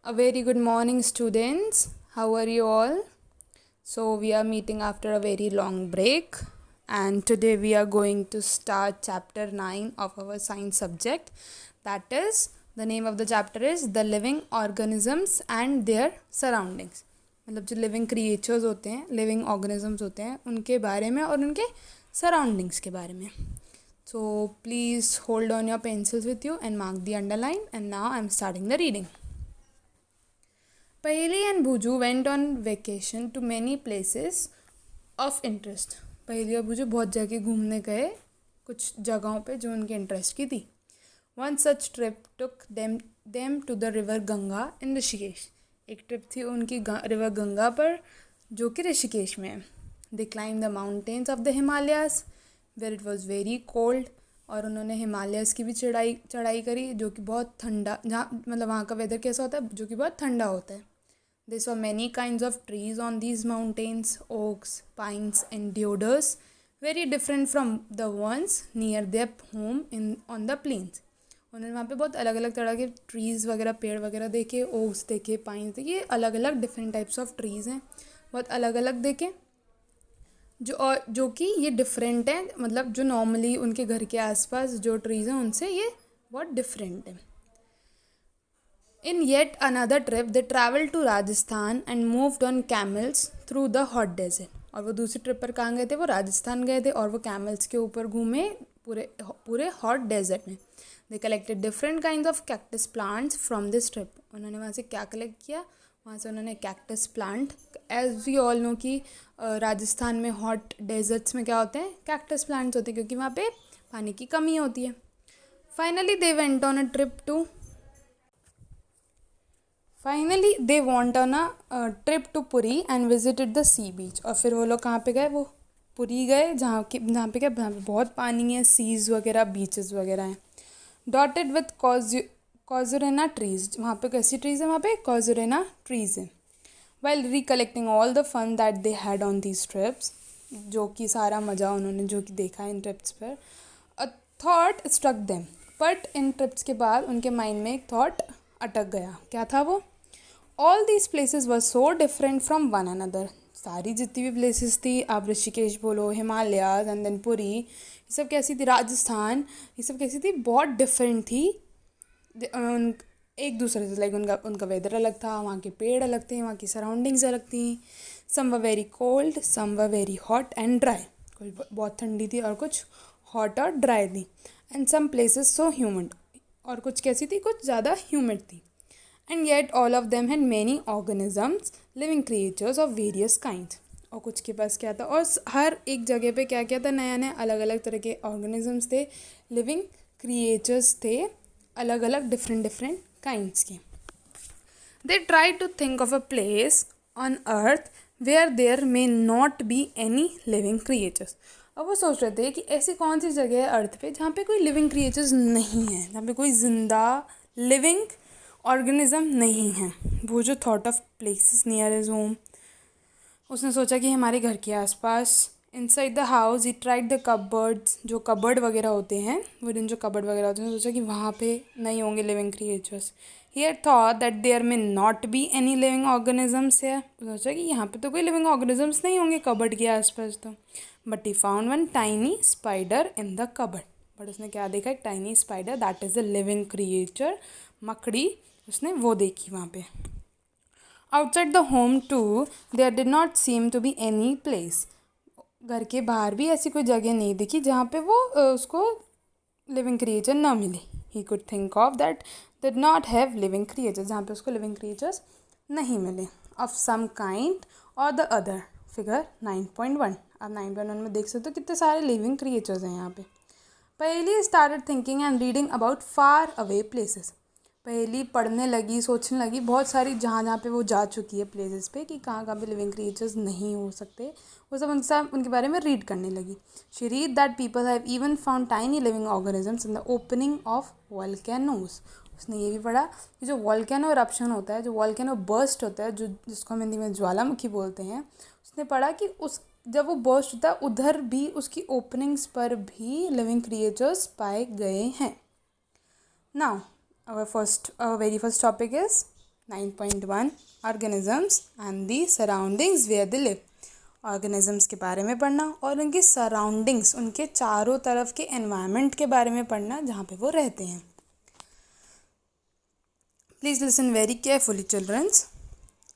A very good morning, students. How are you all? So, we are meeting after a very long break, and today we are going to start chapter 9 of our science subject. That is, the name of the chapter is The Living Organisms and Their Surroundings. मतलब जो living creatures होते हैं, living organisms होते हैं, उनके बारे में और उनके सराउंडिंग्स के बारे में. So, please hold on your pencils with you and mark the underline. And now I am starting the reading. Paheli and Bhuju went on vacation to many places of interest. पहेली और भुजू बहुत जगह घूमने गए, कुछ जगहों पे जो उनके इंटरेस्ट की थी. One such trip took them to the river Ganga in Rishikesh. एक ट्रिप थी उनकी रिवर गंगा पर जो कि ऋषिकेश में है. They climbed the mountains of the Himalayas where it was very cold. और उन्होंने हिमालयस की भी चढ़ाई करी जो कि बहुत ठंडा, जहाँ मतलब वहाँ का वेदर कैसा होता है जो कि बहुत ठंडा होता है. They saw many kinds of trees on these mountains, oaks, pines and deodars, very different from the ones near their home on the plains. उन्होंने वहाँ पे बहुत अलग अलग तरह के ट्रीज़ वगैरह, पेड़ वगैरह देखे, ओक्स देखे, पाइन्स देखे. अलग अलग डिफरेंट टाइप्स ऑफ ट्रीज़ हैं, बहुत अलग अलग देखे जो कि ये डिफरेंट हैं. मतलब जो नॉर्मली उनके घर के आसपास जो ट्रीज़ हैं उनसे ये बहुत डिफरेंट है. In yet another trip, they traveled to Rajasthan and moved on camels through the hot desert. और वो दूसरी ट्रिप पर कहाँ गए थे? वो राजस्थान गए थे और वो कैमल्स के ऊपर घूमे पूरे हॉट डेजर्ट में. They collected different kinds of cactus plants from this trip. उन्होंने वहाँ से क्या कलेक्ट किया? वहाँ से उन्होंने cactus plant. As we all know कि राजस्थान में हॉट डेजर्ट्स में क्या होते हैं? कैक्टस प्लांट्स होते हैं क्योंकि वहाँ पे पानी की कमी होती है. Finally, they went on a trip to Puri and visited the sea beach. और फिर वो लोग कहाँ पे गए? वो पुरी गए जहाँ पे बहुत पानी है, सीज वगैरह, बीचेस वगैरह हैं. Dotted with casuarina trees. वहाँ पे कैसी ट्रीज़ है? वहाँ पे casuarina trees हैं. While recollecting all the fun that they had on these trips, जो कि सारा मज़ा उन्होंने जो कि देखा इन ट्रिप्स पर, a thought struck them. But in trips के बाद उनके माइंड में एक थॉट अटक गया. क्या था वो? All these places were so different from one another. सारी जितनी भी प्लेसेस थी, आप ऋषिकेश बोलो, हिमालयाज एंड देन पुरी, ये सब कैसी थी? राजस्थान, ये सब कैसी थी? बहुत डिफरेंट थी एक दूसरे से. लाइक उनका वेदर अलग था, वहाँ के पेड़ अलग थे, वहाँ की सराउंडिंग्स अलग थी. Some were very cold, some were very hot and dry. कुछ बहुत ठंडी थी और कुछ हॉट और ड्राई थी. And some places so humid, और कुछ कैसी थी? कुछ ज़्यादा ह्यूमिड थी. And yet all of them had many organisms, living creatures of various kind. और कुछ के पास क्या था? और हर एक जगह पे क्या क्या था? नया नया अलग अलग तरह के ऑर्गेनिजम्स थे, लिविंग क्रिएचर्स थे, अलग अलग डिफरेंट काइंड्स के. They try to think of a place on earth where there may not be any living creatures. अब वो सोच रहे थे कि ऐसी कौन सी जगह है अर्थ पे जहाँ पे कोई लिविंग क्रिएचर्स नहीं है, जहाँ पे कोई जिंदा लिविंग ऑर्गेनिज्म नहीं है. वो जो thought of places near his home, उसने सोचा कि हमारे घर के आसपास. Inside the house he tried the cupboards. जो कबर्ड वगैरह होते हैं, वुडन जो कबर्ड वगैरह होते हैं, सोचा कि वहाँ पे नहीं होंगे living creatures. He had thought that there may not be any living organisms है. सोचा कि यहाँ पे तो कोई लिविंग ऑर्गेनिजम्स नहीं होंगे कबर्ड के आसपास तो. But he found one tiny spider in the cupboard. But उसने क्या देखा? एक tiny spider, that is the living creature. मकड़ी उसने वो देखी वहाँ पे. Outside the home to there did not seem to be any place. घर के बाहर भी ऐसी कोई जगह नहीं दिखी जहाँ पे वो उसको लिविंग क्रिएचर ना मिले. He could think of that did not have living creatures, जहाँ पे उसको लिविंग क्रिएचर्स नहीं मिले. ऑफ सम काइंड और द अदर. फिगर 9.1. आप 9.1 में देख सकते हो कितने सारे लिविंग क्रिएचर्स हैं यहाँ पे. पहली started thinking and reading about far away places. पहली पढ़ने लगी, सोचने लगी बहुत सारी जहाँ पे वो जा चुकी है प्लेसेस पे कि कहाँ पे लिविंग क्रिएचर्स नहीं हो सकते, वो सब उनके बारे में रीड करने लगी. She read that people have even found tiny living organisms in the opening of volcanoes. उसने ये भी पढ़ा कि जो वोल्केनो इरप्शन होता है, जो वोल्केनो बर्स्ट होता है, जो जिसको हम हिंदी में ज्वालामुखी बोलते हैं, उसने पढ़ा कि जब वो बर्स्ट होता है उधर भी उसकी ओपनिंग्स पर भी लिविंग क्रिएचर्स पाए गए हैं. Now our very first topic is 9.1 organisms and the surroundings where they live. Organisms के बारे में पढ़ना और उनके सराउंडिंग्स, उनके चारों तरफ के एनवायरनमेंट के बारे में पढ़ना जहाँ पे वो रहते हैं। Please listen very carefully childrens.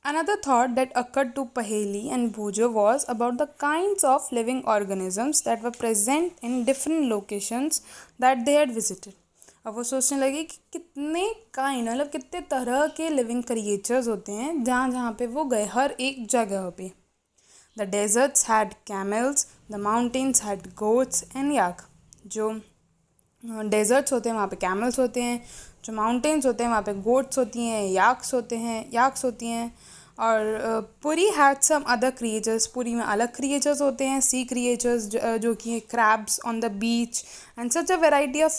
Another thought that occurred to Paheli and Bhujo was about the kinds of living organisms that were present in different locations that they had visited. अब वो सोचने लगे कि कितने काइंड, मतलब कितने तरह के लिविंग क्रिएचर्स होते हैं जहाँ जहाँ पे वो गए, हर एक जगह पे। The deserts had camels, the mountains had goats and yak. जो डेजर्ट्स होते हैं वहाँ पे कैमल्स होते हैं, जो माउंटेन्स होते हैं वहाँ पे गोट्स होती हैं, याक्स होती हैं। और Puri had some other creatures, Puri में अलग क्रिएचर्स होते हैं, सी क्रिएचर्स जो कि crabs on the beach and such a variety of